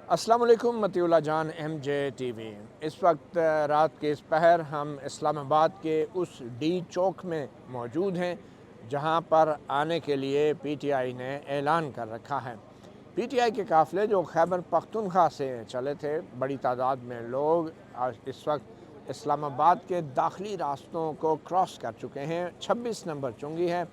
अस्सलाम वालेकुम मतीउल्लाह जान MJ TV। इस वक्त रात के इस पहर हम इस्लामाबाद के उस डी चौक में मौजूद हैं जहां पर आने के लिए PTI ने ऐलान कर रखा है। PTI के काफ़िले जो खैबर पख्तूनख्वा से चले थे, बड़ी तादाद में लोग आज इस वक्त इस्लामाबाद के दाखिली रास्तों को क्रॉस कर चुके हैं। 26 नंबर चुंगी है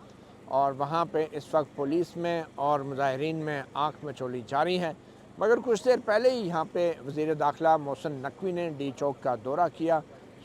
और वहाँ पे इस वक्त पुलिस में और मुजाहिरीन में आँख मचोली जारी है। मगर कुछ देर पहले ही यहाँ पे वज़ीर दाखिला मोहसिन नकवी ने डी चौक का दौरा किया,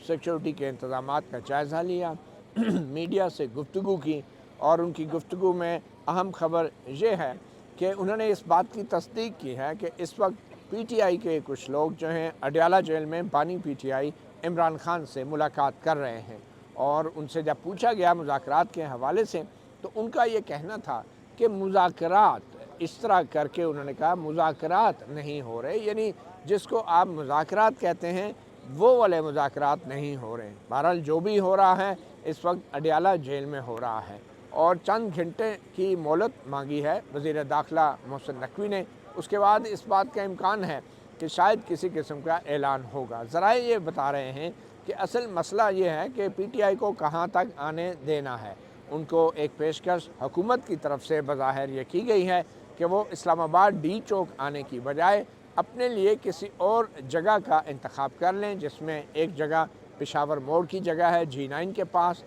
सिक्योरिटी के इंतज़ामात का जायज़ा लिया, मीडिया से गुफ्तगू की और उनकी गुफ्तगू में अहम खबर ये है कि उन्होंने इस बात की तस्दीक की है कि इस वक्त PTI के कुछ लोग जो हैं अडयाला जेल में बानी PTI इमरान खान से मुलाकात कर रहे हैं। और उनसे जब पूछा गया मुज़ाकरात के हवाले से तो उनका ये कहना था कि मुज़ाकरात, इस तरह करके उन्होंने कहा मुज़ाकरात नहीं हो रहे, यानी जिसको आप मुज़ाकरात कहते हैं वो वाले मुज़ाकरात नहीं हो रहे। बहरहाल जो भी हो रहा है इस वक्त अडयाला जेल में हो रहा है और चंद घंटे की मोहलत मांगी है वज़ीर दाखिला मोहसिन नकवी ने। उसके बाद इस बात का इम्कान है कि शायद किसी किस्म का ऐलान होगा। ज़राए ये बता रहे हैं कि असल मसला ये है कि PTI को कहाँ तक आने देना है। उनको एक पेशकश हुकूमत की तरफ से बज़ाहिर ये की गई है कि वो इस्लामाबाद डी चौक आने की बजाय अपने लिए किसी और जगह का इंतखाब कर लें, जिसमें एक जगह पेशावर मोड़ की जगह है G9 के पास,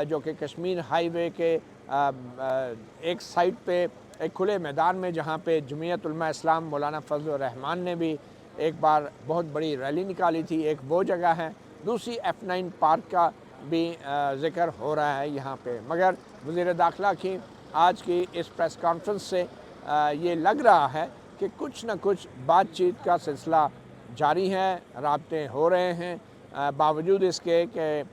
जो कि कश्मीर हाईवे के एक साइड पे एक खुले मैदान में, जहाँ पे जमीयत उलमा इस्लाम मौलाना फजल रहमान ने भी एक बार बहुत बड़ी रैली निकाली थी, एक वो जगह है। दूसरी F9 पार्क का भी ज़िक्र हो रहा है यहाँ पे। मगर वज़ीर दाखिला की आज की इस प्रेस कॉन्फ्रेंस से ये लग रहा है कि कुछ न कुछ बातचीत का सिलसिला जारी है, राब्ते हो रहे हैं। बावजूद इसके कि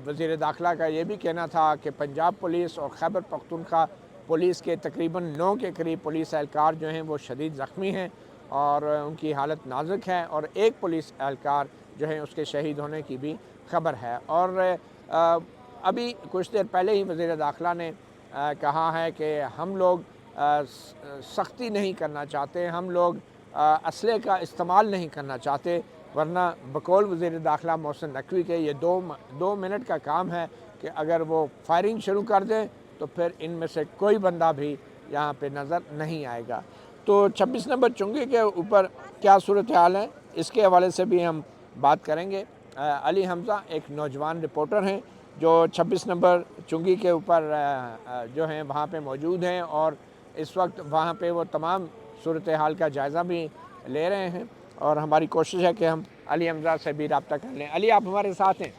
वज़ीर दाखिला का ये भी कहना था कि पंजाब पुलिस और खैबर पख्तूनख्वा पुलिस के तकरीबन 9 के करीब पुलिस एहलकार जो हैं वो शदीद ज़ख्मी हैं और उनकी हालत नाजुक है और एक पुलिस एहलकार जो है उसके शहीद होने की भी खबर है। और अभी कुछ देर पहले ही वज़ीर दाखिला ने कहा है कि हम लोग सख्ती नहीं करना चाहते, हम लोग असले का इस्तेमाल नहीं करना चाहते, वरना बकौल वज़ीर दाखिला मोहसिन नकवी के ये दो मिनट का काम है कि अगर वो फायरिंग शुरू कर दें तो फिर इनमें से कोई बंदा भी यहाँ पे नज़र नहीं आएगा। तो 26 नंबर चुंगी के ऊपर क्या सूरत हाल है, इसके हवाले से भी हम बात करेंगे। अली हमज़ा एक नौजवान रिपोर्टर हैं जो 26 नंबर चुंगी के ऊपर जो हैं वहाँ पे मौजूद हैं और इस वक्त वहाँ पे वो तमाम सूरत हाल का जायज़ा भी ले रहे हैं और हमारी कोशिश है कि हम अली हमज़ा से भी रब्ता कर लें। अली, आप हमारे साथ हैं।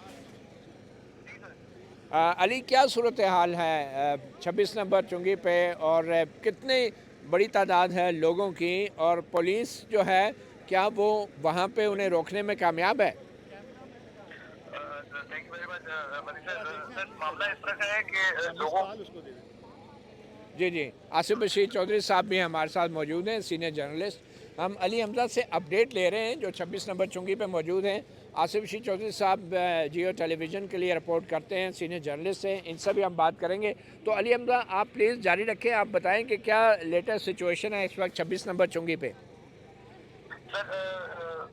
अली, क्या सूरत हाल है 26 नंबर चुंगी पे और कितनी बड़ी तादाद है लोगों की और पुलिस जो है क्या वो वहाँ पे उन्हें रोकने में कामयाब है? Thank you very much money sir. मामला इस तरह का है कि लोगों जी जी, आसिफ बशीर चौधरी साहब भी हमारे साथ मौजूद हैं, सीनियर जर्नलिस्ट। हम अली हमज़ा से अपडेट ले रहे हैं जो 26 नंबर चुंगी पे मौजूद हैं। आसिफ बशीर चौधरी साहब जियो टेलीविज़न के लिए रिपोर्ट करते हैं, सीनियर जर्नलिस्ट हैं, इनसे भी हम बात करेंगे। तो अली हमज़ा, आप प्लीज़ जारी रखें, आप बताएं कि क्या लेटेस्ट सिचुएशन है इस वक्त 26 नंबर चुंगी पे। सर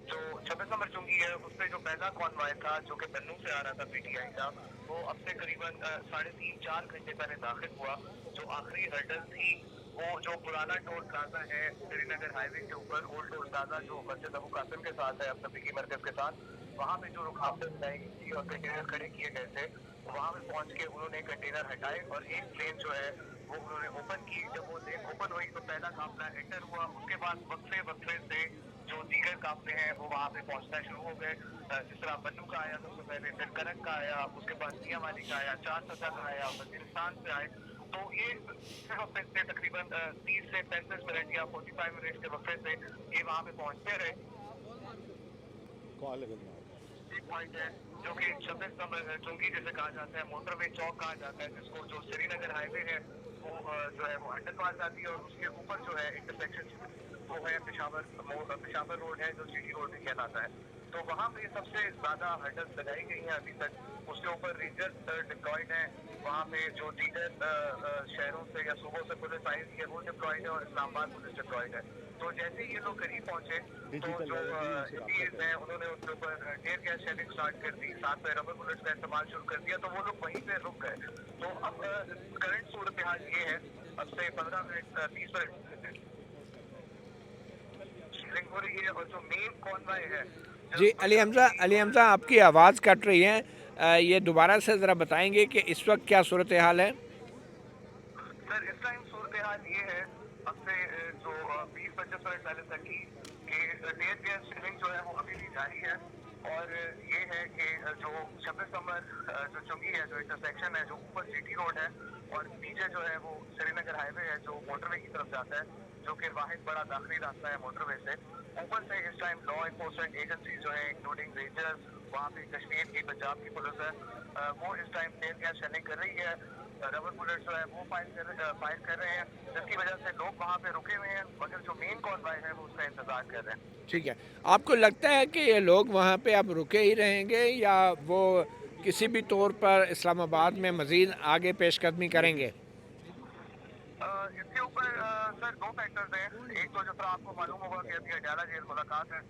जो 26 नंबर चुंगी है उस पर जो पहला कॉन्वॉय था जो कि बन्नू से आ रहा था PTI का, वो अब से करीबन 3.5-4 घंटे पहले दाखिल हुआ। जो आखिरी हर्डल थी वो जो पुराना टोल प्लाजा है श्रीनगर हाईवे के ऊपर, ओल्ड टोल प्लाजा जो मस्जिद अबू कासिम के साथ है, अब तबलीगी मरकज के साथ, वहाँ पे जो रुकावटें बनाई गई थी और कंटेनर खड़े किए गए थे, वहाँ पे पहुँच के उन्होंने कंटेनर हटाए और एक प्लेन जो है वो उन्होंने ओपन की। जब वो लेन ओपन हुई तो पहला काफिला एंटर हुआ। उसके बाद वक्फे वक्फे से जो दीगर काफिले हैं वो वहाँ पे पहुंचना शुरू हो गए। जिस तरह बन्नू का आया सबसे पहले, फिर करक का आया, उसके बाद मियांवाली का आया, चार सदा का आया, वजीरिस्तान से आए। तो ये वक्फे से तकरीबन 30 से 35 मिनट या 45 मिनट के वक्फे से ये वहाँ पे पहुंचते रहे। एक पॉइंट है जो कि 26 नंबर चुंगी जिसे कहा जाता है, मोटरवे चौक कहा जाता है, जिसको जो श्रीनगर हाईवे है वो जो है वो अंडरपास आती है और उसके ऊपर जो है इंटरसेक्शन वो है पेशावर रोड है जो सिटी रोड भी कहलाता है। तो वहाँ पे सबसे ज़्यादा हर्डल्स लगाई गई हैं अभी तक। उसके ऊपर रेंजर्स डिप्लॉयड हैं। वहाँ पे जो दीगर शहरों से या सूबों से पुलिस आई हुई है वो डिप्लॉयड है और इस्लामाबाद पुलिस डिप्लॉयड है। तो जैसे ही ये लोग करीब पहुंचे तो जो इंडियंस हैं उन्होंने उनके ऊपर टीयर गैस शेलिंग स्टार्ट कर दी, साथ में रबर बुलेट्स का इस्तेमाल शुरू कर दिया। तो वो लोग वहीं पे रुक गए। तो अब करंट सूरत हाल ये है, अब से 15 मिनट 30 मिनट शेलिंग हो रही है और जो मेन कॉन्वॉय है जी अली हमज़ा आपकी आवाज़ कट रही है, ये दोबारा से ज़रा बताएंगे कि इस वक्त क्या सूरत हाल है? सर इस टाइम सूरत हाल ये है, अब से जो 20-25 मिनट पहले तक की कि टीयर गैस शेलिंग जो है वो अभी भी जारी है। और ये है कि जो 26 नंबर जो चुंगी है, जो इंटरसेक्शन है, जो ऊपर सिटी रोड है और नीचे जो है वो श्रीनगर हाईवे है जो मोटरवे की तरफ जाता है, जो कि वाहिद बड़ा दाखिली रास्ता है मोटरवे से। ऊपर से इस टाइम लॉ इन्फोर्समेंट एजेंसी जो है इंक्लूडिंग रेंजर्स, वहाँ पे कश्मीर की, पंजाब की पुलिस है, वो इस टाइम टीयर गैस शेलिंग कर रही है। रबर बुलेट जो है वो फायर कर रहे हैं, जिसकी वजह से लोग वहाँ पे रुके हुए हैं, मगर जो मेन कॉन्वॉय है वो उसका इंतजार कर रहे हैं। ठीक है, आपको लगता है कि ये लोग वहाँ पे अब रुके ही रहेंगे या वो किसी भी तौर पर इस्लामाबाद में मज़ीद आगे पेशकदमी करेंगे? इसके ऊपर सर दो फैक्टर्स हैं। एक तो जिस तरह आपको मालूम होगा कि अभी अडयाला जेल मुलाकात है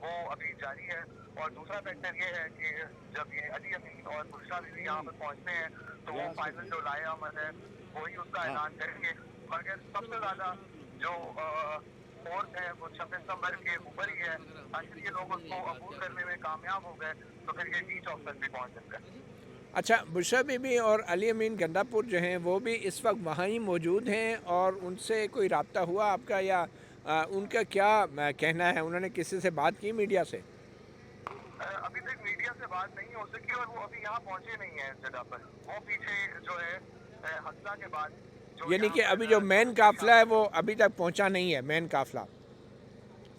वो अभी जारी है, और दूसरा फैक्टर ये है कि जब ये अली अमीन और बुशरा बीवी यहाँ पर पहुँचते हैं तो वो फाइनल जो लाए अमल है वही उसका ऐलान करेंगे। मगर सबसे ज़्यादा जो फोर्स है वो 26 नंबर के ऊपर ही है। अगर ये लोग उसको अबूर करने में कामयाब हो गए तो फिर ये डी चौक तक भी पहुँच सकते हैं। अच्छा, बुशरा बीबी और अली अमीन गंडापुर जो हैं वो भी इस वक्त वहाँ ही मौजूद हैं और उनसे कोई रब्ता हुआ आपका, या उनका क्या कहना है? उन्होंने किसी से बात की मीडिया से? अभी तक मीडिया से बात नहीं हो सकी और वो अभी यहाँ पहुँचे नहीं है इस जगह पर। वो पीछे जो है हफ्ता के बाद जो यानी यहाँ कि पर अभी जो मेन काफिला है वो अभी तक पहुँचा नहीं है, मेन काफिला?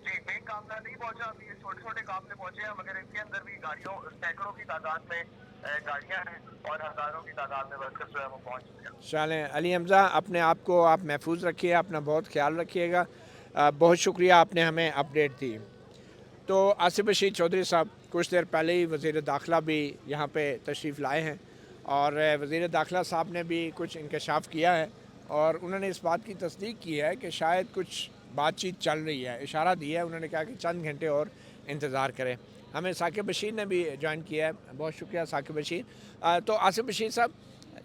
जी मेन काफिला नहीं पहुँचा। अभी ये छोटे छोटे काफिले पहुँचे हैं, मगर इनके अंदर भी गाड़ियों सैकड़ों की तादाद में गाड़ियाँ हैं और हज़ारों की तादाद में वर्कर्स जो है वो पहुँच चुके हैं। चलें अली हमज़ा, अपने आप को आप महफूज रखिए, अपना बहुत ख्याल रखिएगा। बहुत शुक्रिया आपने हमें अपडेट दी। तो आसिफ बशीर चौधरी साहब कुछ देर पहले ही वज़ीर दाखिला भी यहाँ पे तशरीफ़ लाए हैं और वज़ीर दाखिला साहब ने भी कुछ इंकशाफ किया है और उन्होंने इस बात की तस्दीक की है कि शायद कुछ बातचीत चल रही है, इशारा दिया है। उन्होंने कहा कि चंद घंटे और इंतज़ार करें। हमें साकिब बशीर ने भी ज्वाइन किया है, बहुत शुक्रिया साकिब बशीर। तो आसिफ बशीर साहब,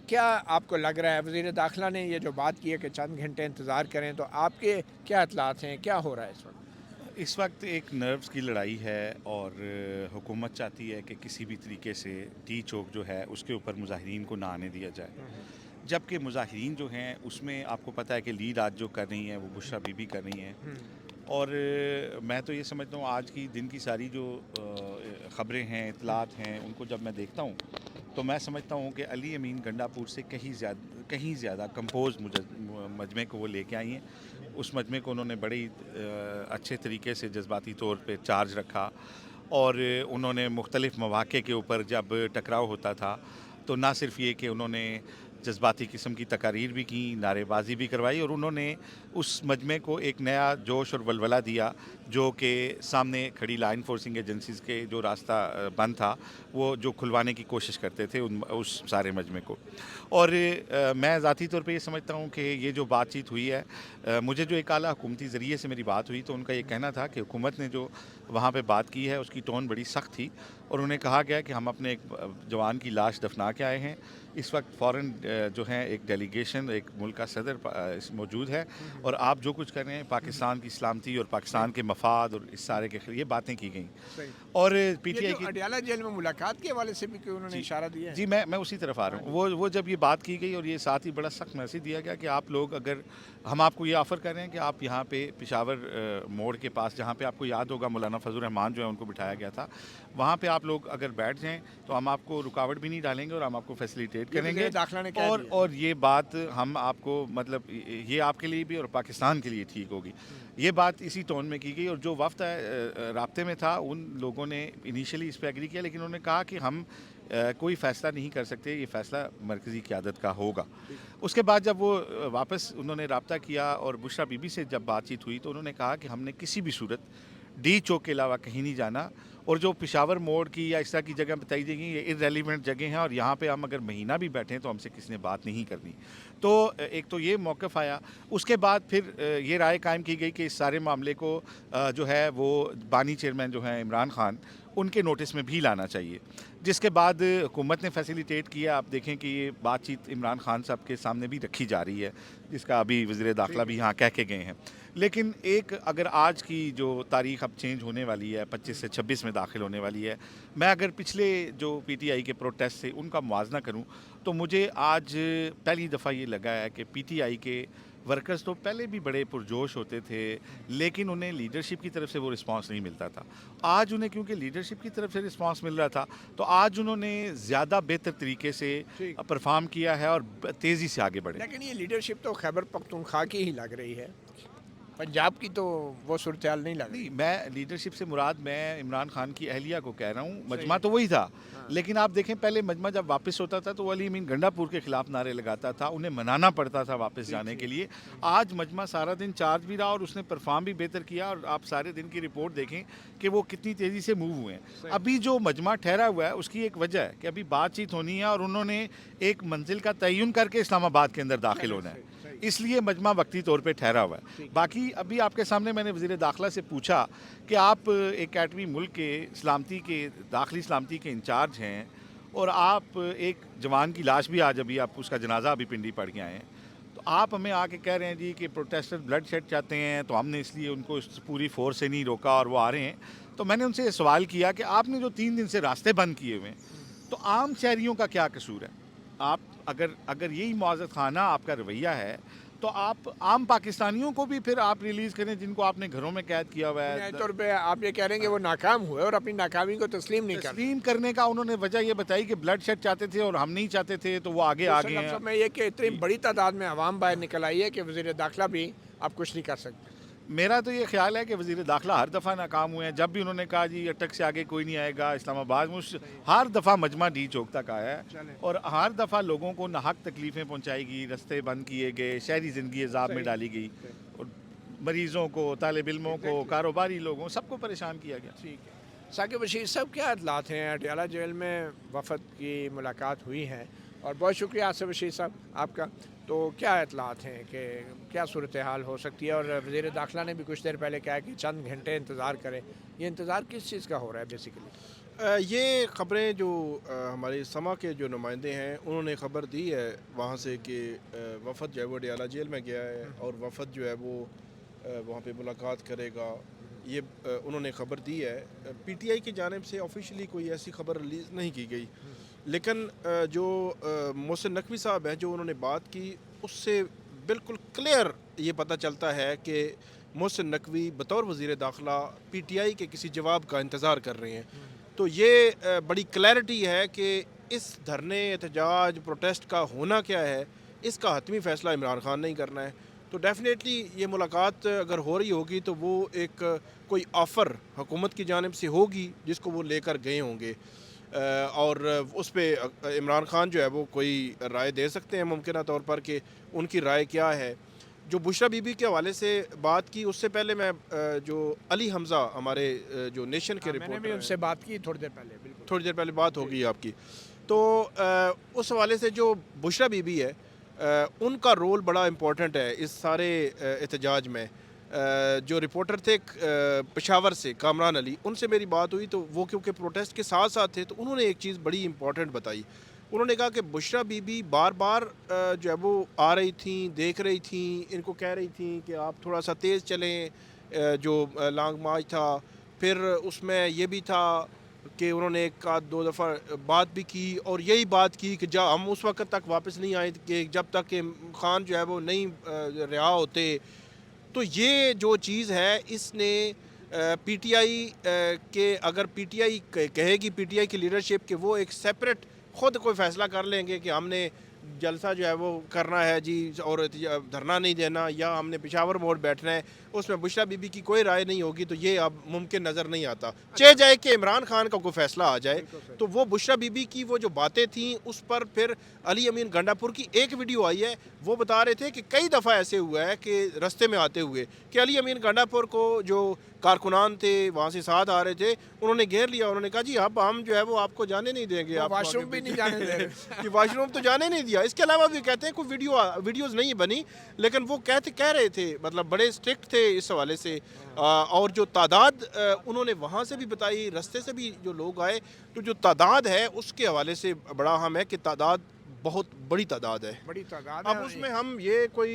क्या आपको लग रहा है वज़ीर दाखिला ने ये जो बात की है कि चंद घंटे इंतज़ार करें, तो आपके क्या इत्तलात हैं, क्या हो रहा है इस वक्त? इस वक्त एक नर्व्स की लड़ाई है और हुकूमत चाहती है कि किसी भी तरीके से टी चौक जो है उसके ऊपर मुजाहिरीन को ना आने दिया जाए, जबकि मुजाहिरीन जो हैं उसमें आपको पता है कि लीड आज जो कर रही हैं वो बुशरा बीबी कर रही हैं। और मैं तो ये समझता हूँ आज की दिन की सारी जो ख़बरें हैं, इतलात हैं, उनको जब मैं देखता हूँ तो मैं समझता हूँ कि अली अमीन गंडापुर से कहीं ज़्यादा कंपोज मजमे को वो लेके आई हैं। उस मजमे को उन्होंने बड़ी अच्छे तरीके से जज्बाती तौर पे चार्ज रखा और उन्होंने मुख्तलिफ़ मौक़े के ऊपर जब टकराव होता था तो ना सिर्फ ये कि उन्होंने जज्बाती किस्म की तकारीर भी की, नारेबाजी भी करवाई और उन्होंने उस मजमे को एक नया जोश और वलवला दिया, जो कि सामने खड़ी लॉ इन्फोर्सिंग एजेंसीज़ के जो रास्ता बंद था वो जो खुलवाने की कोशिश करते थे उस सारे मजमे को। और मैं ज़ाती तौर पे ये समझता हूँ कि ये जो बातचीत हुई है, मुझे जो एक आला हुकूमती ज़रिए से मेरी बात हुई तो उनका ये कहना था कि हुकूमत ने जो वहाँ पे बात की है उसकी टोन बड़ी सख्त थी और उन्हें कहा गया कि हम अपने एक जवान की लाश दफना के आए हैं। इस वक्त फ़ौरन जो है एक डेलीगेशन, एक मुल्क का सदर मौजूद है और आप जो कुछ कर रहे हैं पाकिस्तान की सलामती और पाकिस्तान के मफाद और इस सारे के ये बातें की गई। और पीटीआई की अडयाला जेल में मुलाकात के हवाले से भी कोई उन्होंने इशारा दिया है? जी मैं उसी तरफ आ रहा हूँ। वो जब ये बात की गई और ये साथ ही बड़ा सख्त मैसेज दिया गया कि आप लोग, अगर हम आपको ये ऑफ़र कर रहे हैं कि आप यहाँ पे पेशावर मोड़ के पास, जहाँ पे आपको याद होगा मौलाना फजल रहमान जो है उनको बिठाया गया था, वहाँ पे आप लोग अगर बैठ जाएं तो हम आपको रुकावट भी नहीं डालेंगे और हम आपको फैसिलिटेट करेंगे। दाखिला ने कह दिया। और ये बात हम आपको, मतलब ये आपके लिए भी और پاکستان کے لیے ٹھیک ہوگی. یہ بات اسی ٹون میں کی گئی, اور جو وفد رابطے میں تھا ان لوگوں نے انیشلی اس پہ ایگری کیا, لیکن انہوں نے کہا کہ ہم کوئی فیصلہ نہیں کر سکتے, یہ فیصلہ مرکزی قیادت کا ہوگا. اس کے بعد جب وہ واپس انہوں نے رابطہ کیا اور بشرا بی بی سے جب بات چیت ہوئی تو انہوں نے کہا کہ ہم نے کسی بھی صورت ڈی چوک کے علاوہ کہیں نہیں جانا, اور جو پشاور موڑ کی یا اس طرح کی جگہ بتائی جائیں گی یہ ارریلیونٹ جگہ ہیں, اور یہاں پہ ہم اگر مہینہ بھی بیٹھیں تو ہم سے کسی نے بات نہیں کرنی. تو ایک تو یہ موقف آیا. اس کے بعد پھر یہ رائے قائم کی گئی کہ اس سارے معاملے کو جو ہے وہ بانی چیئرمین جو ہیں عمران خان ان کے نوٹس میں بھی لانا چاہیے, جس کے بعد حکومت نے فیسیلیٹیٹ کیا. آپ دیکھیں کہ یہ بات چیت عمران خان صاحب کے سامنے بھی رکھی جا رہی ہے, جس کا ابھی وزیر داخلہ بھی یہاں کہہ کے گئے ہیں. لیکن ایک اگر آج کی جو تاریخ اب چینج ہونے والی ہے 25 سے 26 میں داخل ہونے والی ہے, میں اگر پچھلے جو پی ٹی آئی کے پروٹیسٹ سے ان کا موازنہ کروں تو مجھے آج پہلی دفعہ یہ لگا ہے کہ پی ٹی آئی کے ورکرز تو پہلے بھی بڑے پرجوش ہوتے تھے, لیکن انہیں لیڈرشپ کی طرف سے وہ رسپانس نہیں ملتا تھا. آج انہیں کیونکہ لیڈرشپ کی طرف سے رسپانس مل رہا تھا تو آج انہوں نے زیادہ بہتر طریقے سے پرفارم کیا ہے اور تیزی سے آگے بڑھے. لیکن یہ لیڈرشپ تو خیبر پختونخوا کی ہی لگ رہی ہے, پنجاب کی تو وہ صورتحال نہیں لگ رہی. میں لیڈرشپ سے مراد میں عمران خان کی اہلیہ کو کہہ رہا ہوں. مجمع تو وہی تھا, لیکن آپ دیکھیں پہلے مجمع جب واپس ہوتا تھا تو وہ علی امین گنڈا پور کے خلاف نعرے لگاتا تھا, انہیں منانا پڑتا تھا واپس جانے کے لیے. آج مجمع سارا دن چارج بھی رہا اور اس نے پرفارم بھی بہتر کیا, اور آپ سارے دن کی رپورٹ دیکھیں کہ وہ کتنی تیزی سے موو ہوئے ہیں. ابھی جو مجمع ٹھہرا ہوا ہے اس کی ایک وجہ ہے کہ ابھی بات چیت ہونی ہے اور انہوں نے ایک منزل کا تعین کر کے اسلام آباد کے اندر داخل ہونا ہے, اس لیے مجمع وقتی طور پہ ٹھہرا ہوا ہے. باقی ابھی آپ کے سامنے میں نے وزیر داخلہ سے پوچھا کہ آپ ایک ایٹمی ملک کے سلامتی کے داخلی سلامتی کے انچارج ہیں, اور آپ ایک جوان کی لاش بھی آج ابھی آپ اس کا جنازہ ابھی پنڈی پڑھ کے آئے ہیں, تو آپ ہمیں آ کے کہہ رہے ہیں جی کہ پروٹیسٹر بلڈ شیڈ چاہتے ہیں تو ہم نے اس لیے ان کو پوری فورس سے نہیں روکا اور وہ آ رہے ہیں. تو میں نے ان سے یہ سوال کیا کہ آپ نے جو 3 دن سے راستے بند کیے ہوئے ہیں تو عام شہریوں کا کیا قصور ہے؟ آپ اگر یہی معزز خانہ آپ کا رویہ ہے تو آپ عام پاکستانیوں کو بھی پھر آپ ریلیز کریں جن کو آپ نے گھروں میں قید کیا ہوا ہے. طور پہ آپ یہ کہہ رہے ہیں کہ وہ ناکام ہوئے اور اپنی ناکامی کو تسلیم نہیں کر تسلیم کرنے کا انہوں نے وجہ یہ بتائی کہ بلڈ شیڈ چاہتے تھے اور ہم نہیں چاہتے تھے تو وہ آگے آ گئے ہیں. میں یہ کہ اتنی بڑی تعداد میں عوام باہر نکل آئی ہے کہ وزیر داخلہ بھی آپ کچھ نہیں کر سکتے. میرا تو یہ خیال ہے کہ وزیر داخلہ ہر دفعہ ناکام ہوئے ہیں. جب بھی انہوں نے کہا جی اٹک سے آگے کوئی نہیں آئے گا اسلام آباد میں, ہر دفعہ مجمع ڈی چوک تک آیا ہے اور ہر دفعہ لوگوں کو ناحق تکلیفیں پہنچائی گئی, رستے بند کیے گئے, شہری زندگی عذاب میں ڈالی گئی, اور مریضوں کو, طالب علموں کو, کاروباری لوگوں, سب کو پریشان کیا گیا. ٹھیک ہے. ثاقب بشیر صاحب کیا اطلاعات ہیں؟ اٹیالہ جیل میں وفد کی ملاقات ہوئی ہے, اور بہت شکریہ آصف بشیر صاحب آپ کا. تو کیا اطلاعات ہیں کہ کیا صورتحال ہو سکتی ہے؟ اور وزیر داخلہ نے بھی کچھ دیر پہلے کہا کہ چند گھنٹے انتظار کریں. یہ انتظار کس چیز کا ہو رہا ہے بیسیکلی؟ یہ خبریں جو ہمارے سما کے جو نمائندے ہیں انہوں نے خبر دی ہے وہاں سے کہ وفد جو ہے وہ اٹیالہ جیل میں گیا ہے اور وفد جو ہے وہ وہاں پہ ملاقات کرے گا. یہ انہوں نے خبر دی ہے. پی ٹی آئی کی جانب سے آفیشلی کوئی ایسی خبر ریلیز نہیں کی گئی, لیکن جو محسن نقوی صاحب ہیں جو انہوں نے بات کی اس سے بالکل کلیئر یہ پتہ چلتا ہے کہ محسن نقوی بطور وزیر داخلہ پی ٹی آئی کے کسی جواب کا انتظار کر رہے ہیں. تو یہ بڑی کلیئرٹی ہے کہ اس دھرنے, احتجاج, پروٹیسٹ کا ہونا کیا ہے, اس کا حتمی فیصلہ عمران خان نہیں کرنا ہے. تو ڈیفینیٹلی یہ ملاقات اگر ہو رہی ہوگی تو وہ ایک کوئی آفر حکومت کی جانب سے ہوگی جس کو وہ لے کر گئے ہوں گے, اور اس پہ عمران خان جو ہے وہ کوئی رائے دے سکتے ہیں ممکنہ طور پر کہ ان کی رائے کیا ہے. جو بشرا بی بی کے حوالے سے بات کی, اس سے پہلے میں جو علی حمزہ ہمارے جو نیشن کے رپورٹر, میں نے بھی ان سے بات کی تھوڑی دیر پہلے. بالکل تھوڑی دیر پہلے بات ہو گئی آپ کی. تو اس حوالے سے جو بشرا بی بی ہے ان کا رول بڑا امپورٹنٹ ہے اس سارے احتجاج میں. جو رپورٹر تھے پشاور سے کامران علی, ان سے میری بات ہوئی تو وہ کیونکہ پروٹیسٹ کے ساتھ ساتھ تھے تو انہوں نے ایک چیز بڑی امپورٹنٹ بتائی. انہوں نے کہا کہ بشرا بی بی بار بار جو ہے وہ آ رہی تھیں, دیکھ رہی تھیں, ان کو کہہ رہی تھیں کہ آپ تھوڑا سا تیز چلیں. جو لانگ مارچ تھا پھر اس میں یہ بھی تھا کہ انہوں نے ایک آدھ دو دفعہ بات بھی کی اور یہی بات کی کہ جب ہم اس وقت تک واپس نہیں آئے کہ جب تک کہ خان جو ہے وہ نہیں رہا ہوتے. تو یہ جو چیز ہے اس نے پی ٹی آئی کے, اگر پی ٹی آئی کہے گی, پی ٹی آئی کی لیڈرشپ کہ وہ ایک سیپریٹ خود کوئی فیصلہ کر لیں گے کہ ہم نے जलसा जो है वो करना है जी और धरना नहीं देना या हमने पेशावर मोड़ बैठना है, उसमें बुशरा बीबी की कोई राय नहीं होगी, तो ये अब मुमकिन नज़र नहीं आता। चाहे जाए कि इमरान खान का कोई फैसला आ जाए, तो वो बुशरा बीबी की वो जो बातें थी उस पर फिर अली अमीन गंडापुर की एक वीडियो आई है, वो बता रहे थे कि कई दफ़ा ऐसे हुआ है कि रास्ते में आते हुए कि अली अमीन गंडापुर को जो कारकुनान थे वहाँ से साथ आ रहे थे, उन्होंने घेर लिया, उन्होंने कहा जी अब हम जो है वो आपको जाने नहीं देंगे, आप वॉशरूम भी नहीं जाने दे रहे कि वॉशरूम तो जाने नहीं दिया। इसके अलावा भी कहते हैं कोई वीडियोस नहीं बनी, लेकिन वो कह रहे थे, मतलब बड़े स्ट्रिक्ट थे इस हवाले से। और जो तादाद उन्होंने वहाँ से भी बताई, रास्ते से भी जो लोग आए, तो जो तादाद है उसके हवाले से बड़ा अहम है कि तादाद बहुत बड़ी तादाद है, बड़ी तादाद अब उसमें हम ये कोई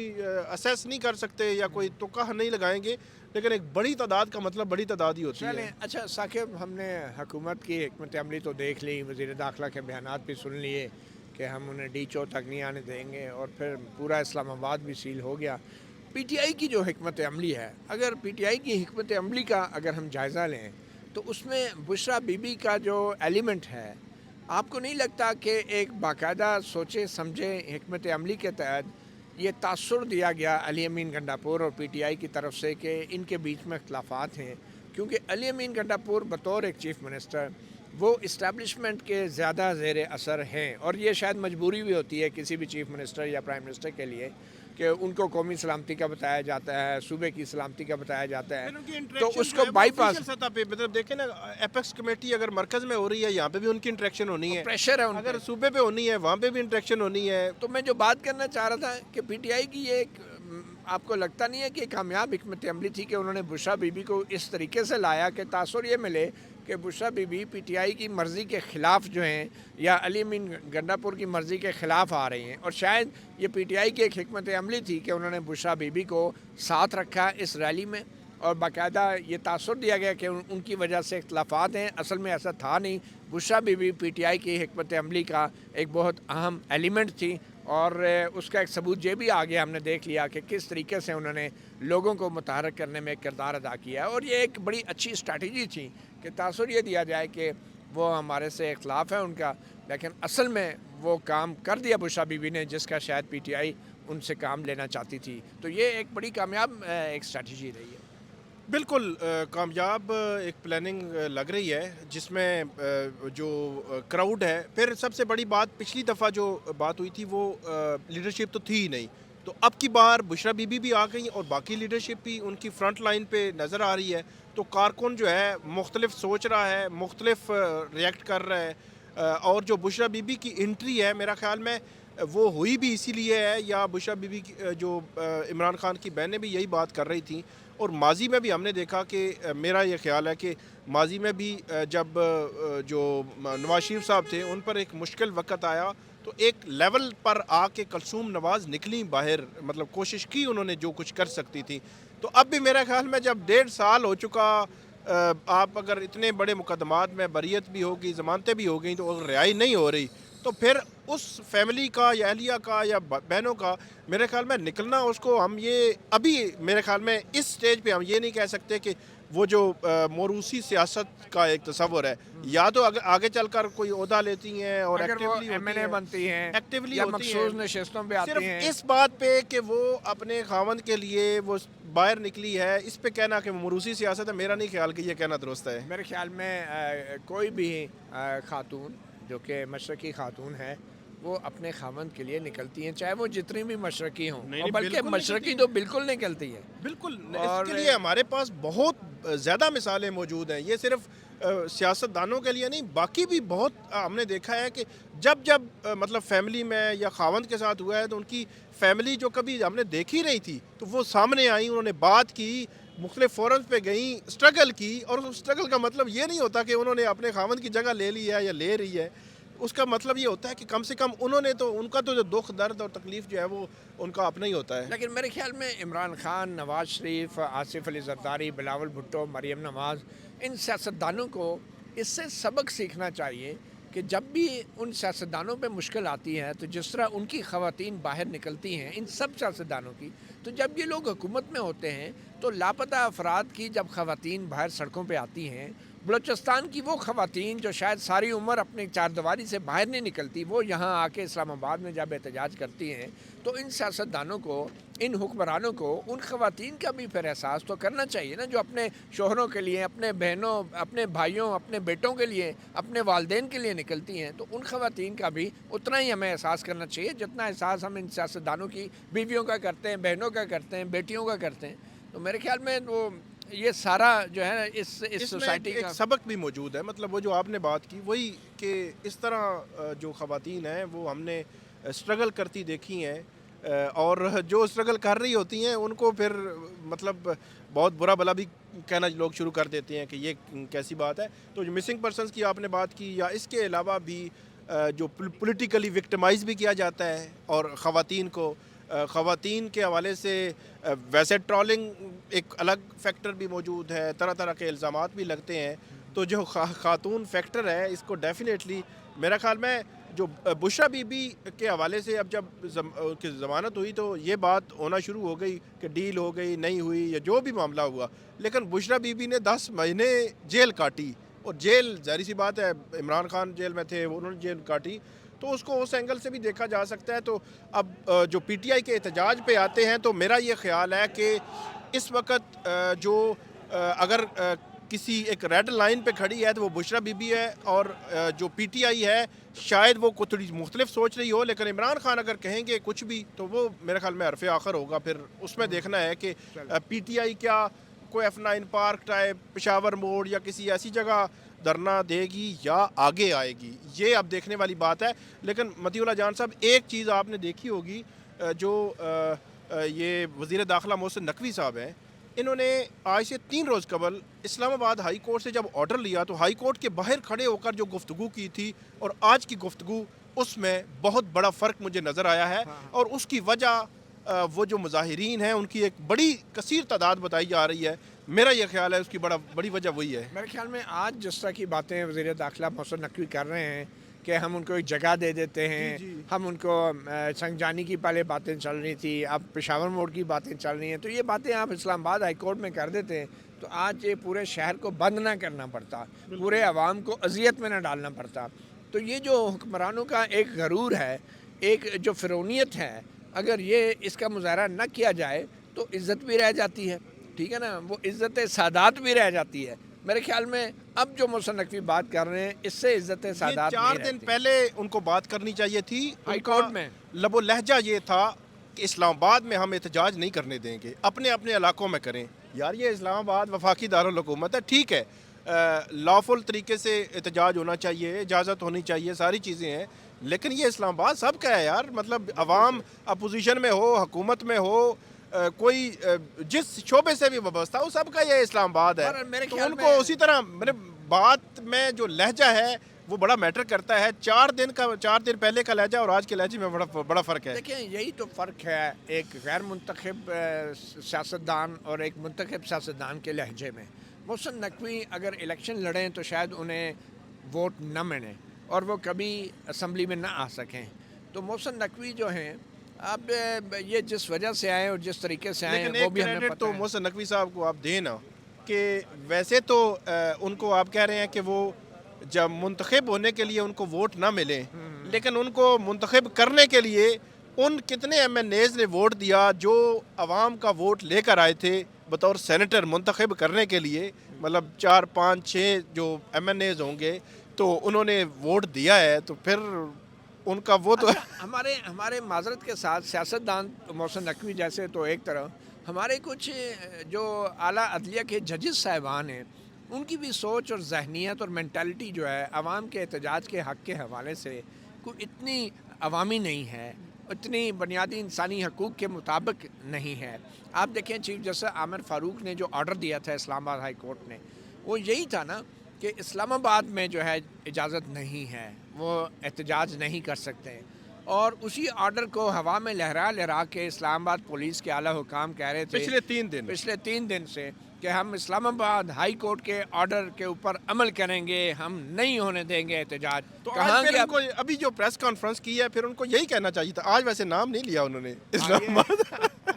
असेस नहीं कर सकते या कोई तुक्का नहीं लगाएंगे, लेकिन एक बड़ी तादाद का मतलब बड़ी तादाद ही होती है। अच्छा साकिब, हमने हुकूमत की हिकमत अमली तो देख ली, वज़ीर दाखिला के बयानात भी सुन लिए कि हम उन्हें डीचो तक नहीं आने देंगे, और फिर पूरा इस्लामाबाद भी सील हो गया। पीटीआई की जो हिकमत अमली है, अगर पीटीआई की हिकमत अमली का अगर हम जायज़ा लें तो उसमें बुशरा बीबी का जो एलिमेंट है, आपको नहीं लगता कि एक बाकायदा सोचे समझे हिकमत अमली के तहत ये तासुर दिया गया अली अमीन गंडापुर और पीटीआई की तरफ से कि इनके बीच में इख्तलाफात हैं? क्योंकि अली अमीन गंडापुर बतौर एक चीफ़ मिनिस्टर वो इस्टेब्लिशमेंट के ज़्यादा ज़ेर असर हैं, और ये शायद मजबूरी भी होती है किसी भी चीफ़ मिनिस्टर या प्राइम मिनिस्टर के लिए कि उनको कौमी सलामती का बताया जाता है, सूबे की सलामती का बताया जाता है, तो उसको बाईपास सतह पे मतलब देखें ना, एपेक्स कमेटी अगर मरकज़ में हो रही है, यहाँ पे भी उनकी इंटरेक्शन होनी है, प्रेशर है उन अगर सूबे पे होनी है वहाँ पे भी इंटरेक्शन होनी है। तो मैं जो बात करना चाह रहा था कि पीटीआई की ये एक, आपको लगता नहीं है कि कामयाब हिकमत अमली थी कि उन्होंने बुशरा बीबी को इस तरीके से लाया कि तासुर ये मिले कि बुशरा बीबी पीटीआई की मर्ज़ी के ख़िलाफ़ जो हैं या अली अमीन गंडापुर की मर्ज़ी के ख़िलाफ़ आ रही हैं, और शायद ये पीटीआई की एक हिकमत अमली थी कि उन्होंने बुशरा बीबी को साथ रखा इस रैली में, और बाकायदा ये तासुर दिया गया कि उनकी वजह से इख्तलाफात हैं। असल में ऐसा था नहीं, बुशरा बीबी पीटीआई की हिकमत अमली का एक बहुत अहम एलिमेंट थी, और उसका एक सबूत ये भी आ गया, हमने देख लिया कि किस तरीके से उन्होंने लोगों को मुतहर्रिक करने में किरदार अदा किया, और ये एक बड़ी अच्छी स्ट्रैटेजी थी कि तासुर ये दिया जाए कि वो हमारे से इख्तलाफ है उनका, लेकिन असल में वो काम कर दिया बुशरा बीबी ने जिसका शायद पीटीआई उनसे काम लेना चाहती थी। तो ये एक बड़ी कामयाब एक स्ट्रैटेजी रही है। बिल्कुल कामयाब एक प्लानिंग लग रही है, जिसमें जो क्राउड है, फिर सबसे बड़ी बात पिछली दफ़ा जो बात हुई थी वो लीडरशिप तो थी ही नहीं, तो अब की बार बुशरा बीबी भी आ गई और बाकी लीडरशिप भी उनकी फ्रंट लाइन पे नज़र आ रही है, तो कारकुन जो है मुख्तलिफ सोच रहा है, मुख्तलिफ रिएक्ट कर रहा है, और जो बुशरा बीबी की एंट्री है मेरा ख्याल में वो हुई भी इसीलिए है, या बुशरा बीबी की जो इमरान खान की बहनें भी यही बात कर रही थी, और माजी में भी हमने देखा कि मेरा ये ख्याल है कि माजी में भी जब जो नवाज शरीफ साहब थे उन पर एक मुश्किल वक्त आया तो एक लेवल पर आके कलसूम नवाज़ निकली बाहर, मतलब कोशिश की उन्होंने जो कुछ कर सकती थी। तो अब भी मेरे ख्याल में जब 1.5 साल हो चुका, आप अगर इतने बड़े मुकदमात में बरियत भी होगी, ज़मानतें भी हो गई, तो अगर रिहाई नहीं हो रही तो फिर उस फैमिली का या अहलिया का या बहनों का मेरे ख्याल में निकलना, उसको हम ये अभी मेरे ख्याल में इस स्टेज पे हम ये नहीं कह सकते कि वो जो मोरूसी सियासत का एक तस्वर है, या तो आगे चलकर कोई ओहदा लेती हैं और एक्टिवली एमएनए बनती हैं, एक्टिवली या मखसूस नशिस्तों पे आती हैं, सिर्फ इस बात पे कि वो अपने खावंद के लिए वो बाहर निकली है, इस पे कहना कि मोरूसी सियासत है, मेरा नहीं ख्याल कि ये कहना दुरुस्त है। मेरे ख्याल में कोई भी खातून जो कि मशरकी खातून है वो अपने खामन के लिए निकलती हैं, चाहे वो जितनी भी मशरकी हों, और बल्कि मशरकी तो बिल्कुल निकलती है। बिल्कुल, इसके लिए हमारे पास बहुत ज़्यादा मिसालें मौजूद हैं, ये सिर्फ सियासतदानों के लिए नहीं, बाकी भी बहुत हमने देखा है कि जब जब मतलब फैमिली में या खावंद के साथ हुआ है तो उनकी फैमिली जो कभी हमने देखी नहीं थी तो वो सामने आई, उन्होंने बात की, मुख्तलिफ फोरम्स पे गई, स्ट्रगल की, और उस स्ट्रगल का मतलब ये नहीं होता कि उन्होंने अपने खावंद की जगह ले ली है या ले रही है, उसका मतलब ये होता है कि कम से कम उन्होंने तो उनका तो जो दुख दर्द और तकलीफ़ जो है वो उनका अपना ही होता है। लेकिन मेरे ख्याल में इमरान खान, नवाज शरीफ, आसिफ अली जरदारी, बिलावल भुट्टो, मरियम नवाज़, इन सियासतदानों को इससे सबक सीखना चाहिए कि जब भी उन सियासतदानों पे मुश्किल आती है तो जिस तरह उनकी ख़वातीन बाहर निकलती हैं, इन सब सियासतदानों की, तो जब ये लोग हुकूमत में होते हैं तो लापता अफराद की जब ख़वातीन बाहर सड़कों पे आती हैं بلوچستان کی وہ خواتین جو شاید ساری عمر اپنی چاردیواری سے باہر نہیں نکلتی، وہ یہاں آ کے اسلام آباد میں جب احتجاج کرتی ہیں تو ان سیاستدانوں کو، ان حکمرانوں کو ان خواتین کا بھی پھر احساس تو کرنا چاہیے نا، جو اپنے شوہروں کے لیے، اپنے بہنوں، اپنے بھائیوں، اپنے بیٹوں کے لیے، اپنے والدین کے لیے نکلتی ہیں، تو ان خواتین کا بھی اتنا ہی ہمیں احساس کرنا چاہیے جتنا احساس ہم ان سیاستدانوں کی بیویوں کا کرتے ہیں، بہنوں کا کرتے ہیں، بیٹیوں کا کرتے ہیں۔ تو میرے خیال میں وہ یہ سارا جو ہے اس اس میں سوسائٹی ایک کا سبق بھی موجود ہے، مطلب وہ جو آپ نے بات کی وہی کہ اس طرح جو خواتین ہیں وہ ہم نے اسٹرگل کرتی دیکھی ہیں، اور جو اسٹرگل کر رہی ہوتی ہیں ان کو پھر مطلب بہت برا بلا بھی کہنا لوگ شروع کر دیتے ہیں کہ یہ کیسی بات ہے۔ تو جو مسنگ پرسنز کی آپ نے بات کی، یا اس کے علاوہ بھی جو پولیٹیکلی وکٹمائز بھی کیا جاتا ہے اور خواتین کو، خواتین کے حوالے سے ویسے ٹرولنگ ایک الگ فیکٹر بھی موجود ہے، طرح طرح کے الزامات بھی لگتے ہیں، تو جو خاتون فیکٹر ہے اس کو ڈیفینیٹلی میرا خیال میں جو بشرا بی بی کے حوالے سے اب جب کی ضمانت ہوئی تو یہ بات ہونا شروع ہو گئی کہ ڈیل ہو گئی، نہیں ہوئی، یا جو بھی معاملہ ہوا، لیکن بشرا بی بی نے 10 مہینے جیل کاٹی، اور جیل ظاہری سی بات ہے عمران خان جیل میں تھے، انہوں نے جیل کاٹی، تو اس کو اس اینگل سے بھی دیکھا جا سکتا ہے۔ تو اب جو پی ٹی آئی کے احتجاج پہ آتے ہیں تو میرا یہ خیال ہے کہ اس وقت جو اگر کسی ایک ریڈ لائن پہ کھڑی ہے تو وہ بشرا بی بی ہے، اور جو پی ٹی آئی ہے شاید وہ تھوڑی مختلف سوچ رہی ہو، لیکن عمران خان اگر کہیں گے کچھ بھی تو وہ میرے خیال میں حرف آخر ہوگا، پھر اس میں دیکھنا ہے کہ پی ٹی آئی کیا کوئی F9 پارک ٹائپ پشاور موڑ یا کسی ایسی جگہ دھرنا دے گی یا آگے آئے گی، یہ اب دیکھنے والی بات ہے۔ لیکن مطیع اللہ جان صاحب، ایک چیز آپ نے دیکھی ہوگی، جو یہ وزیر داخلہ محسن نقوی صاحب ہیں، انہوں نے آج سے 3 روز قبل اسلام آباد ہائی کورٹ سے جب آرڈر لیا تو ہائی کورٹ کے باہر کھڑے ہو کر جو گفتگو کی تھی اور آج کی گفتگو، اس میں بہت بڑا فرق مجھے نظر آیا ہے، اور اس کی وجہ وہ جو مظاہرین ہیں ان کی ایک بڑی کثیر تعداد بتائی جا رہی ہے، میرا یہ خیال ہے اس کی بڑی وجہ وہی ہے۔ میرے خیال میں آج جس طرح کی باتیں وزیر داخلہ محسن نقوی کر رہے ہیں کہ ہم ان کو ایک جگہ دے دیتے ہیں، ہم ان کو سنگجانی کی پہلے باتیں چل رہی تھی، اب پشاور موڑ کی باتیں چل رہی ہیں، تو یہ باتیں آپ اسلام آباد ہائی کورٹ میں کر دیتے ہیں تو آج یہ پورے شہر کو بند نہ کرنا پڑتا، پورے عوام کو اذیت میں نہ ڈالنا پڑتا۔ تو یہ جو حکمرانوں کا ایک غرور ہے، ایک جو فرعونیت ہے، اگر یہ اس کا مظاہرہ نہ کیا جائے تو عزت بھی رہ جاتی ہے، ٹھیک ہے نا، وہ عزت سادات بھی رہ جاتی ہے۔ میرے خیال میں اب جو محسن نقوی بات کر رہے ہیں اس سے عزت سادات نہیں 4 رہتی۔ دن پہلے ان کو بات کرنی چاہیے تھی، ہائی ان کا کورٹ میں لب و لہجہ یہ تھا کہ اسلام آباد میں ہم احتجاج نہیں کرنے دیں گے، اپنے اپنے علاقوں میں کریں۔ یار یہ اسلام آباد وفاقی دارالحکومت ہے، ٹھیک ہے، لافل طریقے سے احتجاج ہونا چاہیے، اجازت ہونی چاہیے، ساری چیزیں ہیں، لیکن یہ اسلام آباد سب کا ہے یار، مطلب عوام اپوزیشن میں ہو، حکومت میں ہو، کوئی جس شعبے سے بھی وابستہ ہو، سب کا یہ اسلام آباد ہے۔ پر میرے تو خیال ان میں کو اسی طرح میرے بات میں جو لہجہ ہے وہ بڑا میٹر کرتا ہے، 4 دن پہلے کا لہجہ اور آج کے لہجے میں بڑا فرق ہے۔ دیکھیں یہی تو فرق ہے ایک غیر منتخب سیاستدان اور ایک منتخب سیاستدان کے لہجے میں۔ محسن نقوی اگر الیکشن لڑیں تو شاید انہیں ووٹ نہ ملیں اور وہ کبھی اسمبلی میں نہ آ سکیں، تو محسن نقوی جو ہیں اب یہ جس وجہ سے آئے اور جس طریقے سے آئے لیکن وہ ایک بھی ہمیں کریڈٹ پتہ تو ہے۔ محسن نقوی صاحب کو آپ دیں نا، کہ ویسے تو ان کو آپ کہہ رہے ہیں کہ وہ جب منتخب ہونے کے لیے ان کو ووٹ نہ ملیں، لیکن ان کو منتخب کرنے کے لیے ان کتنے ایم این ایز نے ووٹ دیا جو عوام کا ووٹ لے کر آئے تھے بطور سینیٹر منتخب کرنے کے لیے، مطلب 4 5 6 جو ایم این ایز ہوں گے تو انہوں نے ووٹ دیا ہے، تو پھر ان کا وہ تو اچھا، ہمارے معذرت کے ساتھ سیاستدان محسن نقوی جیسے تو ایک طرح، ہمارے کچھ جو اعلیٰ عدلیہ کے ججز صاحبان ہیں ان کی بھی سوچ اور ذہنیت اور مینٹالٹی جو ہے عوام کے احتجاج کے حق کے حوالے سے کوئی اتنی عوامی نہیں ہے، اتنی بنیادی انسانی حقوق کے مطابق نہیں ہے۔ آپ دیکھیں چیف جسٹس عامر فاروق نے جو آرڈر دیا تھا اسلام آباد ہائی کورٹ نے، وہ یہی تھا نا کہ اسلام آباد میں جو ہے اجازت نہیں ہے، وہ احتجاج نہیں کر سکتے، اور اسی آرڈر کو ہوا میں لہرا کے اسلام آباد پولیس کے اعلیٰ حکام کہہ رہے تھے پچھلے 3 دن سے کہ ہم اسلام آباد ہائی کورٹ کے آرڈر کے اوپر عمل کریں گے، ہم نہیں ہونے دیں گے احتجاج۔ تو کہاں آج پھر گیا ان کو ابھی جو پریس کانفرنس کی ہے پھر ان کو یہی کہنا چاہیے تھا، آج ویسے نام نہیں لیا انہوں نے اسلام آباد۔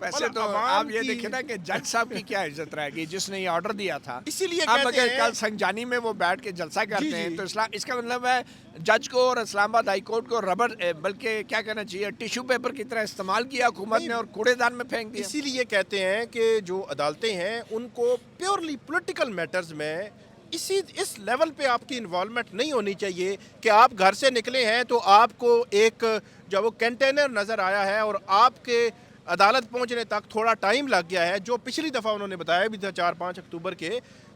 वैसे तो आप ये देखिए ना कि जज साहब की क्या इज्जत रहेगी जिसने ये ऑर्डर दिया था। इसीलिए अब कहते अगर हैं कल संजानी में वो बैठ के जलसा करते जी। हैं तो इसका मतलब है जज को और इस्लामाबाद हाई कोर्ट को रबर बल्कि क्या कहना चाहिए टिश्यू पेपर की तरह इस्तेमाल किया हुकूमत ने और कूड़ेदान में फेंक दिया। इसीलिए कहते हैं कि जो अदालतें हैं उनको प्योरली पॉलिटिकल मैटर्स में इस लेवल पे आपकी इन्वॉल्वमेंट नहीं होनी चाहिए कि आप घर से निकले हैं तो आपको एक जो वो कंटेनर नज़र आया है और आपके अदालत पहुंचने तक थोड़ा टाइम लग गया है, जो पिछली दफ़ा उन्होंने बताया भी था 4-5 अक्टूबर के,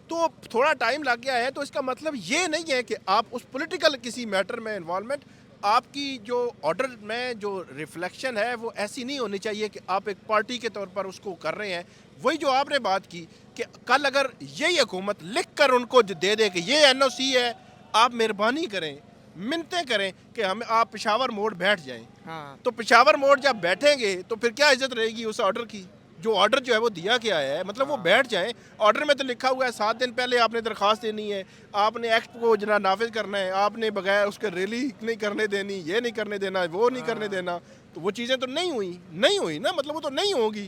तो थोड़ा टाइम लग गया है। तो इसका मतलब ये नहीं है कि आप उस पॉलिटिकल किसी मैटर में इन्वॉल्वमेंट, आपकी जो ऑर्डर में जो रिफ्लेक्शन है वो ऐसी नहीं होनी चाहिए कि आप एक पार्टी के तौर पर उसको कर रहे हैं। वही जो आपने बात की कि कल अगर यही हुकूमत लिख कर उनको दे दे कि ये एनओसी है, आप मेहरबानी करें, मिन्नतें करें कि हम आप पेशावर मोड़ बैठ जाएं। हाँ। तो पेशावर मोड़ जब बैठेंगे तो फिर क्या इज्जत रहेगी उस ऑर्डर की? जो ऑर्डर जो है वो दिया गया है, मतलब वो बैठ जाएं। ऑर्डर में तो लिखा हुआ है 7 दिन पहले आपने दरख्वास्त देनी है, आपने एक्ट को जना नाफिज करना है, आपने बगैर उसके रैली नहीं करने देनी, ये नहीं करने देना, वो नहीं करने देना। तो वो चीज़ें तो नहीं हुई ना, मतलब वो तो नहीं होगी।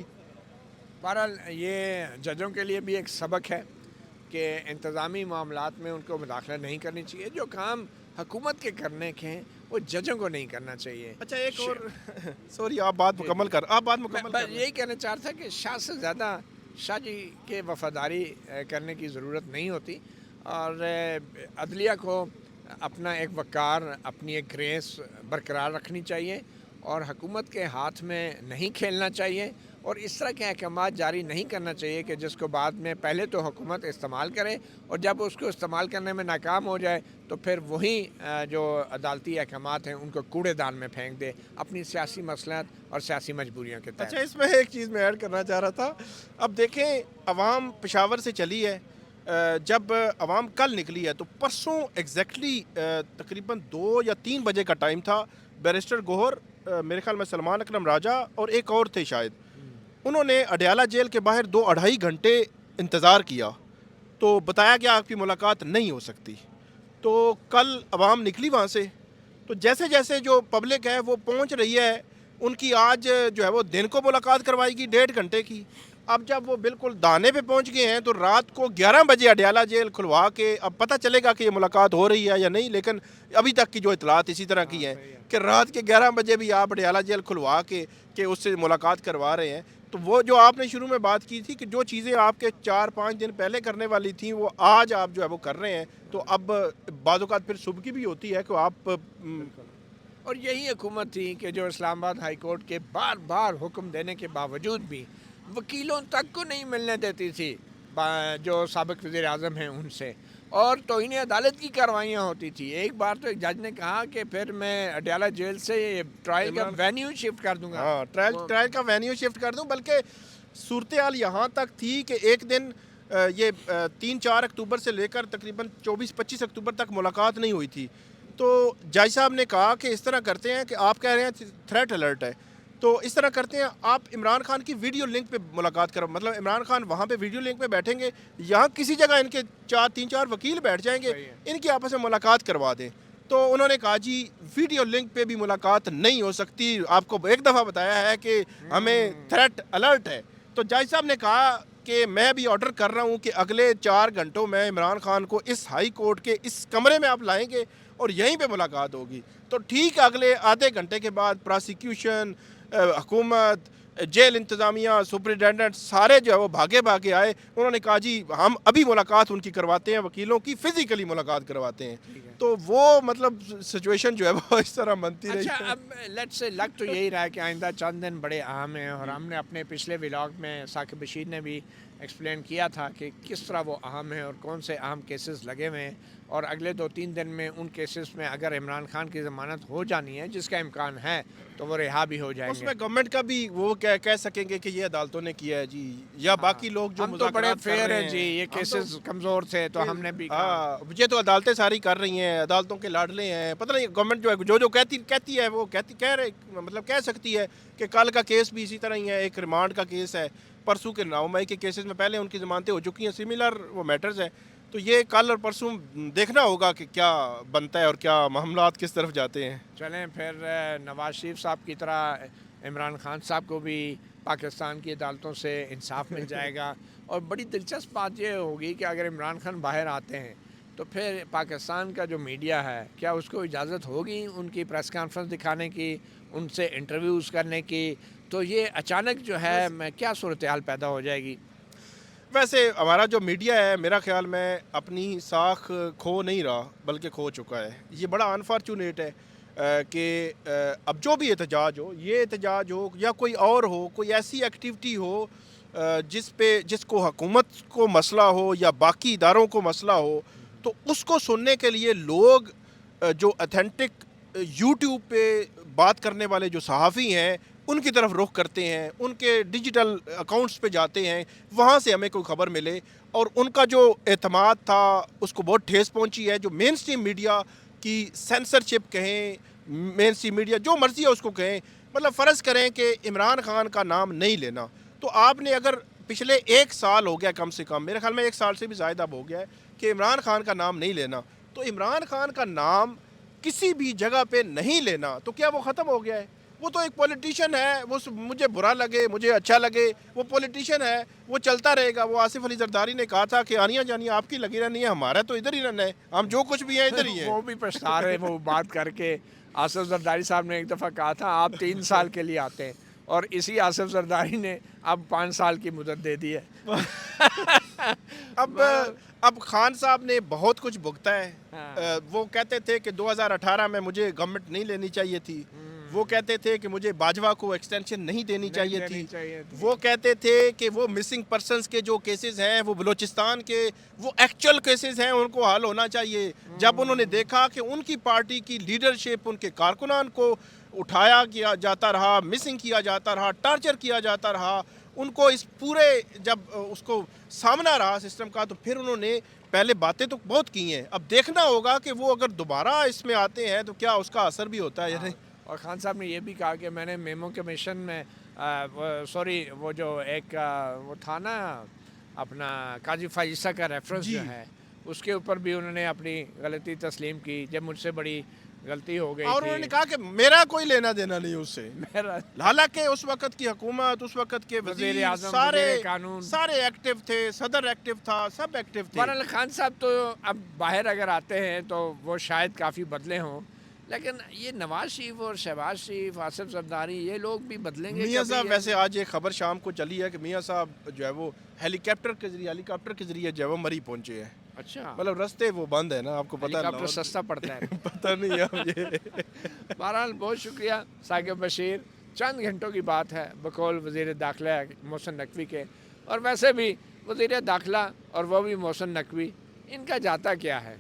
बहरहाल ये जजों के लिए भी एक सबक है कि इंतज़ामी मामलात में उनको मुदाखला नहीं करनी चाहिए। जो काम हुकूमत के करने के हैं वो जजों को नहीं करना चाहिए। अच्छा एक और सॉरी आप बात मुकम्मल कर मैं यही कहना चाह रहा था कि शाह से ज़्यादा शाह जी के वफादारी करने की ज़रूरत नहीं होती और अदलिया को अपना एक वक़ार, अपनी एक ग्रेस बरकरार रखनी चाहिए और हुकूमत के हाथ में नहीं खेलना चाहिए और इस तरह के अहकामात जारी नहीं करना चाहिए कि जिसको बाद में पहले तो हुकूमत इस्तेमाल करे और जब उसको इस्तेमाल करने में नाकाम हो जाए तो फिर वही जो अदालती अहकामात हैं उनको कूड़ेदान में फेंक दे अपनी सियासी मसलहत और सियासी मजबूरियों के तहत। अच्छा इसमें एक चीज़ मैं ऐड करना चाह रहा था। अब देखें अवाम पेशावर से चली है, जब अवाम कल निकली है तो परसों एग्जैक्टली तकरीबन 2 या 3 बजे का टाइम था। बैरिस्टर गोहर, मेरे ख्याल में सलमान अकरम राजा और एक और थे शायद, उन्होंने अडयाला जेल के बाहर 2-2.5 घंटे इंतज़ार किया तो बताया गया आपकी मुलाकात नहीं हो सकती। तो कल अवाम निकली वहाँ से, तो जैसे जैसे जो पब्लिक है वो पहुँच रही है, उनकी आज जो है वो दिन को मुलाकात करवाएगी 1.5 घंटे की। अब जब वो बिल्कुल दाने पे पहुंच गए हैं तो रात को 11 बजे अडयाला जेल खुलवा के अब पता चलेगा कि ये मुलाकात हो रही है या नहीं, लेकिन अभी तक की जो इतलात इसी तरह की है कि रात के 11 बजे भी आप अडयाला जेल खुलवा के उससे मुलाकात करवा रहे हैं। तो वो जो आपने शुरू में बात की थी कि जो चीज़ें आपके 4-5 दिन पहले करने वाली थी वो आज आप जो है वो कर रहे हैं, तो अब बाज़ औक़ात फिर सुबह की भी होती है कि आप और यही हुकूमत थी कि जो इस्लामाबाद हाई कोर्ट के बार बार हुक्म देने के बावजूद भी वकीलों तक को नहीं मिलने देती थी जो साबिक़ वज़ीर आज़म हैं उनसे, और तौहीन अदालत की कार्रवाइयाँ होती थी। एक बार तो एक जज ने कहा कि फिर मैं अडयाला जेल से ट्रायल का वेन्यू शिफ्ट कर दूंगा। हाँ, ट्रायल का वेन्यू शिफ्ट कर दूं। बल्कि सूरत हाल यहाँ तक थी कि एक दिन ये 3-4 अक्टूबर से लेकर तकरीबन 24-25 अक्टूबर तक मुलाकात नहीं हुई थी। तो जज साहब ने कहा कि इस तरह करते हैं कि आप कह रहे हैं थ्रेट अलर्ट है, तो इस तरह करते हैं आप इमरान खान की वीडियो लिंक पे मुलाकात करो, मतलब इमरान खान वहाँ पे वीडियो लिंक पे बैठेंगे, यहाँ किसी जगह इनके 3-4 वकील बैठ जाएंगे, इनकी आपस में मुलाकात करवा दें। तो उन्होंने कहा जी वीडियो लिंक पे भी मुलाकात नहीं हो सकती, आपको एक दफ़ा बताया है कि हमें थ्रेट अलर्ट है। तो जज साहब ने कहा कि मैं भी ऑर्डर कर रहा हूँ कि अगले 4 घंटों में इमरान खान को इस हाई कोर्ट के इस कमरे में आप लाएंगे और यहीं पे मुलाकात होगी। तो ठीक अगले आधे घंटे के बाद प्रोसिक्यूशन, हुकूमत, जेल इंतज़ामिया, सुपरिटेंडेंट सारे जो है वो भागे भागे आए। उन्होंने कहा जी हम अभी मुलाकात उनकी करवाते हैं, वकीलों की फ़िज़िकली मुलाकात करवाते हैं। तो वो मतलब सिचुएशन जो है वो इस तरह बनती रही। अच्छा, अब लेट्स से लग तो यही रहा है कि आइंदा चंद दिन बड़े अहम हैं और हमने अपने पिछले व्लॉग में साकिब बशीर ने भी एक्सप्लेन किया था कि किस तरह वो अहम है और कौन से अहम केसेस लगे हुए हैं, और अगले 2-3 दिन में उन केसेस में अगर इमरान खान की ज़मानत हो जानी है, जिसका इम्कान है, तो वो रिहा भी हो जाएंगे। उसमें गवर्नमेंट का भी वो कह सकेंगे कि ये अदालतों ने किया है जी, या बाकी लोग जो हम तो बड़े फेयर हैं जी, ये हम केसेस कमज़ोर थे तो हमने भी हाँ, ये तो अदालतें सारी कर रही हैं, अदालतों के लाडले हैं। पता नहीं गवर्नमेंट जो है जो कहती है वो कह सकती है कि कल का केस भी इसी तरह ही है, एक रिमांड का केस है, परसों के 9 मई के केसेस में पहले उनकी ज़मानतें हो चुकी हैं, सिमिलर वो मैटर्स हैं। तो ये कल और परसों देखना होगा कि क्या बनता है और क्या मामलात किस तरफ जाते हैं। चलें फिर नवाज शरीफ साहब की तरह इमरान खान साहब को भी پاکستان کی عدالتوں سے انصاف مل جائے گا. اور بڑی دلچسپ بات یہ ہوگی کہ اگر عمران خان باہر آتے ہیں تو پھر پاکستان کا جو میڈیا ہے کیا اس کو اجازت ہوگی ان کی پریس کانفرنس دکھانے کی, ان سے انٹرویوز کرنے کی؟ تو یہ اچانک جو ہے کیا صورتحال پیدا ہو جائے گی؟ ویسے ہمارا جو میڈیا ہے میرا خیال میں اپنی ساکھ کھو نہیں رہا بلکہ کھو چکا ہے. یہ بڑا انفارچونیٹ ہے کہ اب جو بھی احتجاج ہو, یہ احتجاج ہو یا کوئی اور ہو, کوئی ایسی ایکٹیویٹی ہو جس کو حکومت کو مسئلہ ہو یا باقی اداروں کو مسئلہ ہو, تو اس کو سننے کے لیے لوگ جو اتھینٹک یوٹیوب پہ بات کرنے والے جو صحافی ہیں ان کی طرف رخ کرتے ہیں, ان کے ڈیجیٹل اکاؤنٹس پہ جاتے ہیں, وہاں سے ہمیں کوئی خبر ملے. اور ان کا جو اعتماد تھا اس کو بہت ٹھیس پہنچی ہے. جو مین سٹریم میڈیا کی سینسرشپ کہیں, مین سٹریم میڈیا جو مرضی ہے اس کو کہیں, مطلب فرض کریں کہ عمران خان کا نام نہیں لینا, تو آپ نے اگر پچھلے 1 سال ہو گیا, کم سے کم میرے خیال میں 1 سال سے بھی زائد اب ہو گیا ہے کہ عمران خان کا نام نہیں لینا, تو عمران خان کا نام کسی بھی جگہ پہ نہیں لینا تو کیا وہ ختم ہو گیا ہے؟ وہ تو ایک پولیٹیشین ہے, وہ مجھے برا لگے مجھے اچھا لگے وہ پولیٹیشین ہے, وہ چلتا رہے گا. وہ آصف علی زرداری نے کہا تھا کہ آنیاں جانیاں آپ کی لگی رہنی ہے, ہمارا تو ادھر ہی رہنا ہے, ہم جو کچھ بھی ہیں ادھر ہی ہیں. وہ بھی پچھتا رہے وہ بات کر کے. آصف زرداری صاحب نے ایک دفعہ کہا تھا آپ 3 سال کے لیے آتے ہیں, اور اسی آصف زرداری نے اب 5 سال کی مدت دے دی ہے. اب خان صاحب نے بہت کچھ بھگتا ہے. وہ کہتے تھے کہ 2018 میں مجھے گورنمنٹ نہیں لینی چاہیے تھی, وہ کہتے تھے کہ مجھے باجوہ کو ایکسٹینشن نہیں دینی چاہیے تھی, وہ کہتے تھے کہ وہ مسنگ پرسنز کے جو کیسز ہیں وہ بلوچستان کے وہ ایکچوئل کیسز ہیں, ان کو حل ہونا چاہیے. جب انہوں نے دیکھا کہ ان کی پارٹی کی لیڈرشپ ان کے کارکنان کو اٹھایا کیا جاتا رہا, مسنگ کیا جاتا رہا, ٹارچر کیا جاتا رہا, ان کو اس پورے جب اس کو سامنا رہا سسٹم کا, تو پھر انہوں نے پہلے باتیں تو بہت کی ہیں. اب دیکھنا ہوگا کہ وہ اگر دوبارہ اس میں آتے ہیں تو کیا اس کا اثر بھی ہوتا ہے یا نہیں. اور خان صاحب نے یہ بھی کہا کہ میں نے میمو کمیشن میں وہ جو ایک وہ تھا نا اپنا قاضی فائزہ کا ریفرنس جو ہے اس کے اوپر بھی انہوں نے اپنی غلطی تسلیم کی, جب مجھ سے بڑی غلطی ہو گئی اور انہوں نے کہا کہ میرا کوئی لینا دینا نہیں اس سے. حالانکہ اس وقت کی حکومت, اس وقت کے وزیر اعظم, سارے ایکٹیو تھے, صدر ایکٹیو تھا, سب ایکٹیو تھے. بہرحال خان صاحب تو اب باہر اگر آتے ہیں تو وہ شاید کافی بدلے ہوں, لیکن یہ نواز شریف اور شہباز شریف, آصف زرداری, یہ لوگ بھی بدلیں گے. میاں صاحب ویسے آج ایک خبر شام کو چلی ہے کہ میاں صاحب جو ہے وہ ہیلی کاپٹر کے ذریعے جو ہے وہ مری پہنچے ہیں. اچھا, مطلب رستے وہ بند ہے نا, آپ کو پتہ ہے, ہیلی کاپٹر سستا پڑتا ہے. پتہ نہیں ہے. بہرحال بہت شکریہ ثاقب بشیر. چند گھنٹوں کی بات ہے بقول وزیر داخلہ محسن نقوی کے, اور ویسے بھی وزیر داخلہ اور وہ بھی محسن نقوی, ان کا جاتا کیا ہے؟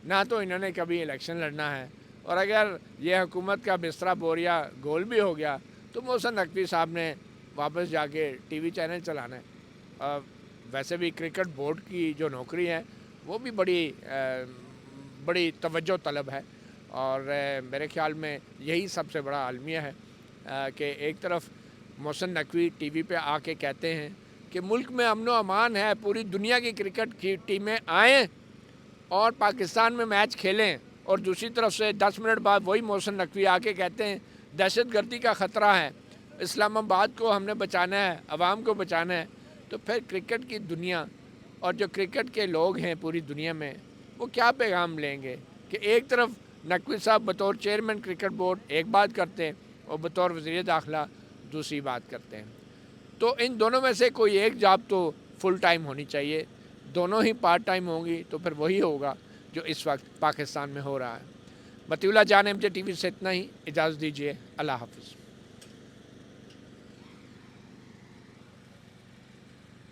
نہ تو انہوں نے کبھی الیکشن لڑنا ہے, اور اگر یہ حکومت کا بستر بوریا گول بھی ہو گیا تو محسن نقوی صاحب نے واپس جا کے ٹی وی چینل چلانا ہے. ویسے بھی کرکٹ بورڈ کی جو نوکری ہے وہ بھی بڑی توجہ طلب ہے, اور میرے خیال میں یہی سب سے بڑا المیہ ہے کہ ایک طرف محسن نقوی ٹی وی پہ آ کے کہتے ہیں کہ ملک میں امن و امان ہے, پوری دنیا کی کرکٹ کی ٹیمیں آئیں اور پاکستان میں میچ کھیلیں, اور دوسری طرف سے 10 منٹ بعد وہی محسن نقوی آ کے کہتے ہیں دہشت گردی کا خطرہ ہے, اسلام آباد کو ہم نے بچانا ہے, عوام کو بچانا ہے. تو پھر کرکٹ کی دنیا اور جو کرکٹ کے لوگ ہیں پوری دنیا میں وہ کیا پیغام لیں گے کہ ایک طرف نقوی صاحب بطور چیئرمین کرکٹ بورڈ ایک بات کرتے ہیں اور بطور وزیر داخلہ دوسری بات کرتے ہیں. تو ان دونوں میں سے کوئی ایک جاب تو فل ٹائم ہونی چاہیے, دونوں ہی پارٹ ٹائم ہوں گی تو پھر وہی ہوگا جو اس وقت پاکستان میں ہو رہا ہے. مطیع اللہ جان MJ TV سے اتنا ہی, اجازت دیجیے, اللہ حافظ.